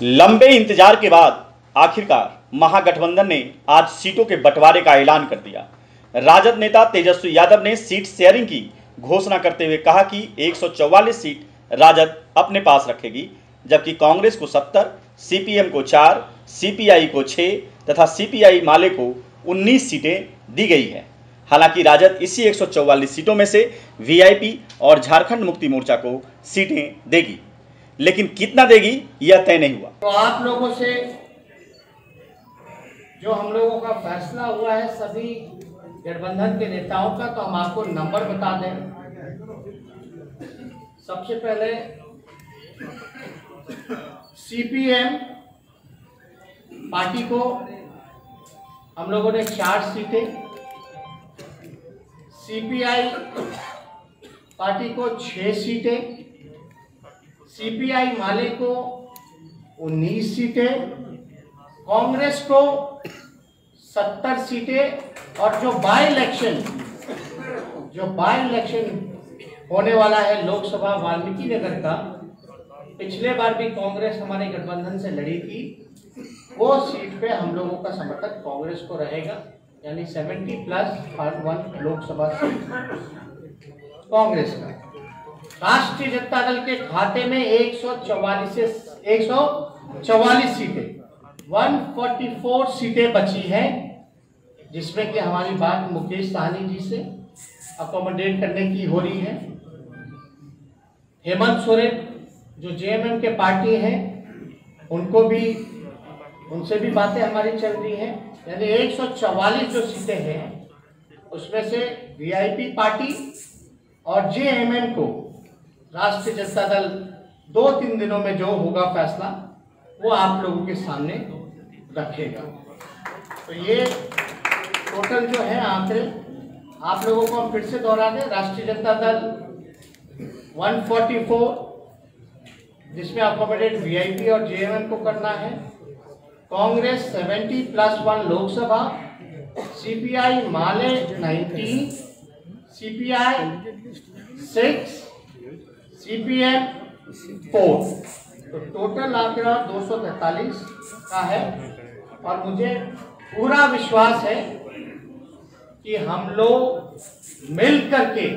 लंबे इंतजार के बाद आखिरकार महागठबंधन ने आज सीटों के बंटवारे का ऐलान कर दिया। राजद नेता तेजस्वी यादव ने सीट शेयरिंग की घोषणा करते हुए कहा कि 144 सीट राजद अपने पास रखेगी, जबकि कांग्रेस को 70, सीपीएम को 4, सीपीआई को 6 तथा सीपीआई माले को 19 सीटें दी गई है। हालांकि राजद इसी 144 सीटों में से वीआईपी और झारखंड मुक्ति मोर्चा को सीटें देगी, लेकिन कितना देगी यह तय नहीं हुआ। तो आप लोगों से जो हम लोगों का फैसला हुआ है सभी गठबंधन के नेताओं का, तो हम आपको नंबर बता दें। सबसे पहले सीपीएम पार्टी को हम लोगों ने 4 सीटें, सीपीआई पार्टी को 6 सीटें, सीपीआई माले को 19 सीटें, कांग्रेस को 70 सीटें और जो बाई इलेक्शन होने वाला है लोकसभा वाल्मीकि नगर का, पिछले बार भी कांग्रेस हमारे गठबंधन से लड़ी थी, वो सीट पे हम लोगों का समर्थन कांग्रेस को रहेगा, यानी 70+1 लोकसभा सीट कांग्रेस का। राष्ट्रीय जनता दल के खाते में 144 सीटें, 144 सीटें बची हैं, जिसमें कि हमारी बात मुकेश सहनी जी से अकोमोडेट करने की हो रही है। हेमंत सोरेन जो जेएमएम के पार्टी हैं, उनसे भी बातें हमारी चल रही हैं। यानी 144 जो सीटें हैं उसमें से वीआईपी पार्टी और जेएमएम को राष्ट्रीय जनता दल 2-3 दिनों में जो होगा फैसला वो आप लोगों के सामने रखेगा। तो ये टोटल जो है आंकड़े आप लोगों को हम फिर से दोहरा दें। राष्ट्रीय जनता दल 144, जिसमें अकोमोडेट वीआईपी और जेएमएम को करना है। कांग्रेस 70+1 लोकसभा, सीपीआई माले 19, सीपीआई 6, सीपीएम 4, तो टोटल आंकड़ा 243 का है। और मुझे पूरा विश्वास है कि हम लोग मिल करके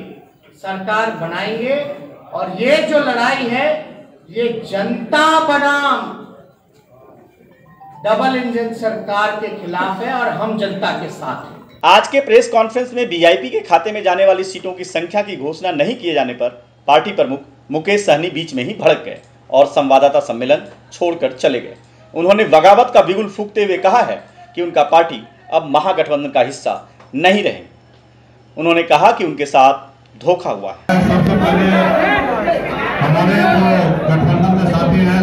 सरकार बनाएंगे और ये जो लड़ाई है ये जनता बनाम डबल इंजन सरकार के खिलाफ है और हम जनता के साथ हैं। आज के प्रेस कॉन्फ्रेंस में वीआईपी के खाते में जाने वाली सीटों की संख्या की घोषणा नहीं किए जाने पर पार्टी प्रमुख मुकेश सहनी बीच में ही भड़क गए और संवाददाता सम्मेलन छोड़कर चले गए। उन्होंने बगावत का बिगुल फूंकते हुए कहा है कि उनका पार्टी अब महागठबंधन का हिस्सा नहीं रहेगी। उन्होंने कहा कि उनके साथ धोखा हुआ है। सबसे पहले हमारे जो गठबंधन के साथी हैं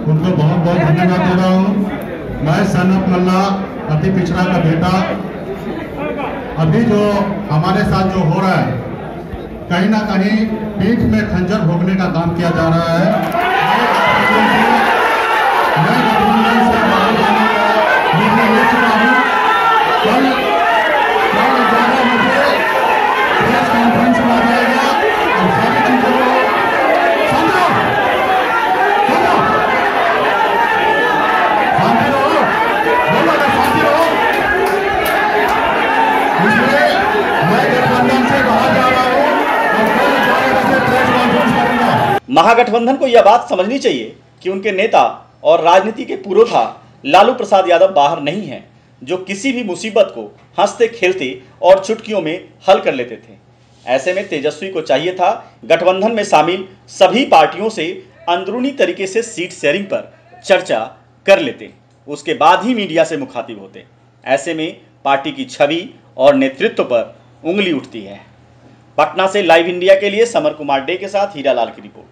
उनको बहुत बहुत धन्यवाद दे रहा हूँ। मैं सनत मल्ला अति पिछड़ा का बेटा, अभी जो हमारे साथ जो हो रहा है कहीं ना कहीं पीठ में खंजर भोगने का काम किया जा रहा है। मैं गठबंधन से बाहर जाने का निर्णय ले चुका हूँ। कल 11 बजे प्रेस कॉन्फ्रेंस में आ जाएगा और सारी चीजों को शांति रहो, इसलिए मैं गठबंधन से बाहर जा रहा हूँ और कल 11 बजे प्रेस कॉन्फ्रेंस करूंगा। महागठबंधन को यह बात समझनी चाहिए कि उनके नेता और राजनीति के पुरोधा लालू प्रसाद यादव बाहर नहीं हैं, जो किसी भी मुसीबत को हंसते खेलते और चुटकियों में हल कर लेते थे। ऐसे में तेजस्वी को चाहिए था गठबंधन में शामिल सभी पार्टियों से अंदरूनी तरीके से सीट शेयरिंग पर चर्चा कर लेते, उसके बाद ही मीडिया से मुखातिब होते। ऐसे में पार्टी की छवि और नेतृत्व पर उंगली उठती है। पटना से लाइव इंडिया के लिए समर कुमार डे के साथ हीरालाल की रिपोर्ट।